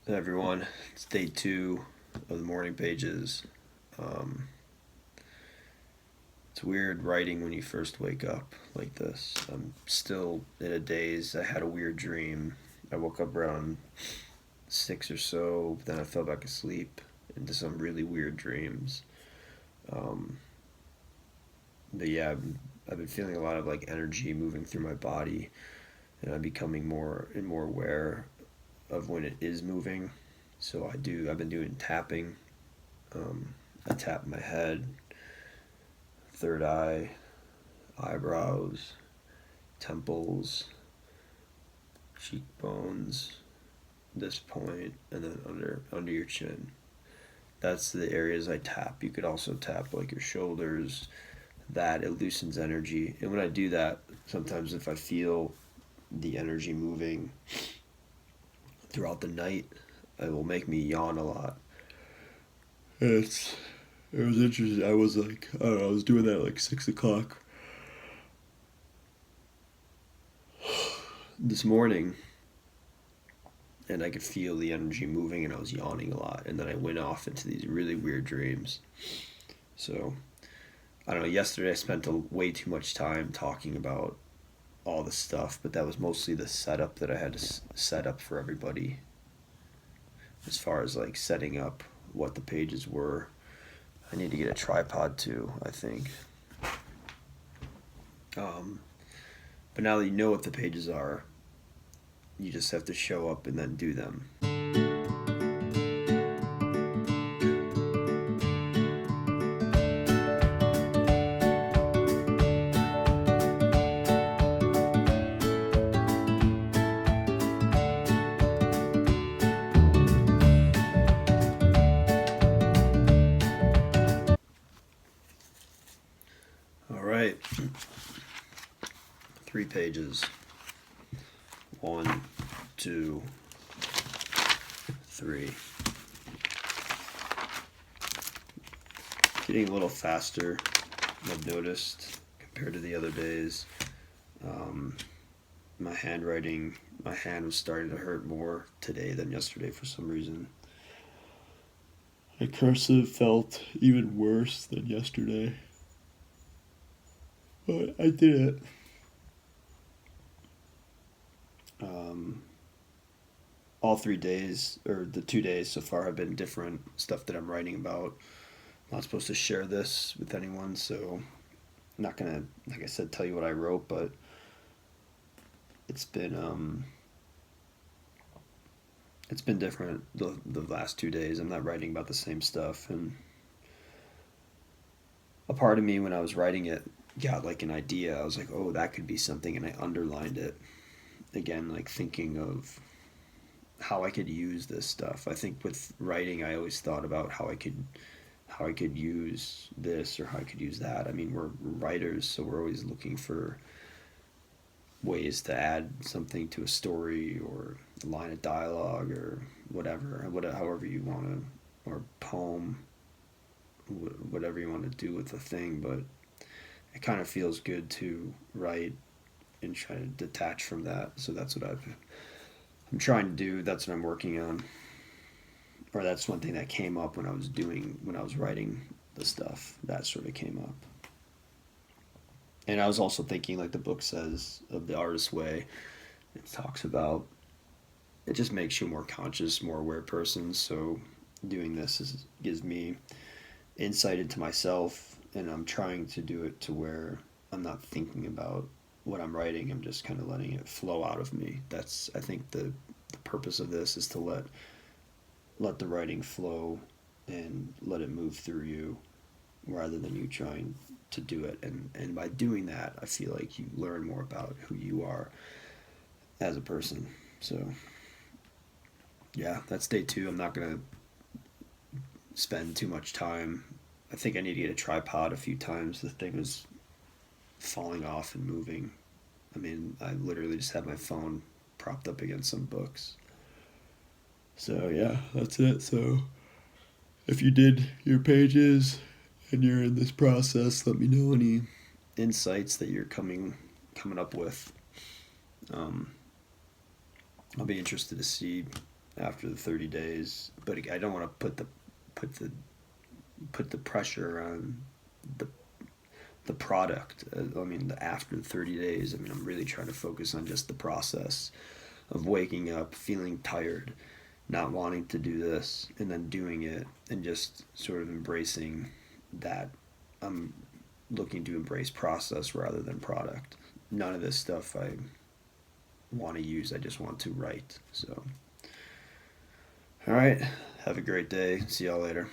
Hey everyone, it's day 2 of the morning pages. Um, it's weird writing when you first wake up like this. I'm still in a daze. I had a weird dream. I woke up around 6 or so, then I fell back asleep into some really weird dreams. Um, but yeah, I've been feeling a lot of like energy moving through my body, and I'm becoming more and more aware of when it is moving. So I've been doing tapping. I tap my head, third eye, eyebrows, temples, cheekbones, this point, and then under your chin. That's the areas I tap. You could also tap like your shoulders. That it loosens energy. And when I do that, sometimes if I feel the energy moving throughout the night, it will make me yawn a lot. It's it was interesting. I was like, I don't know, I was doing that at like 6 o'clock this morning, and I could feel the energy moving, and I was yawning a lot, and then I went off into these really weird dreams. So I don't know. Yesterday I spent way too much time talking about all the stuff, but that was mostly the setup that I had to set up for everybody, as far as like setting up what the pages were. I need to get a tripod too, I think. Um, but now that you know what the pages are, you just have to show up and then do them. All right, 3 pages. 1, 2, 3. Getting a little faster, I've noticed, compared to the other days. Um, my handwriting, my hand was starting to hurt more today than yesterday for some reason. The cursive felt even worse than yesterday, but I did it. Um, all 3 days, or the 2 days so far, have been different stuff that I'm writing about. I'm not supposed to share this with anyone, so I'm not gonna, like I said, tell you what I wrote, but it's been it's been different the last 2 days. I'm not writing about the same stuff, and a part of me when I was writing it got like an idea. I was like, oh, that could be something, and I underlined it again, like thinking of how I could use this stuff. I think with writing, I always thought about how I could use this or how I could use that. I mean, we're writers, so we're always looking for ways to add something to a story or a line of dialogue or however you want to, or poem, whatever you want to do with the thing. But it kind of feels good to write and try to detach from that. So that's what I'm trying to do. That's what I'm working on. Or that's one thing that came up when I was writing the stuff. That sort of came up. And I was also thinking, like the book says, of the artist's way. It talks about it just makes you a more conscious, more aware person. So doing gives me insight into myself, and I'm trying to do it to where I'm not thinking about what I'm writing. I'm just kind of letting it flow out of me. That's I think the purpose of this is to let the writing flow and let it move through you rather than you trying to do it. And by doing that, I feel like you learn more about who you are as a person. So yeah, that's day 2. I'm not gonna spend too much time. I think I need to get a tripod a few times. The thing was falling off and moving. I mean, I literally just had my phone propped up against some books. So yeah, that's it. So if you did your pages and you're in this process, let me know any insights that you're coming up with. Um, I'll be interested to see after the 30 days. But I don't want to put the put the pressure on the the product. I mean, after the 30 days, I mean, I'm really trying to focus on just the process of waking up, feeling tired, not wanting to do this, and then doing it, and just sort of embracing that. I'm looking to embrace process rather than product. None of this stuff I want to use, I just want to write. So, all right, have a great day. See y'all later.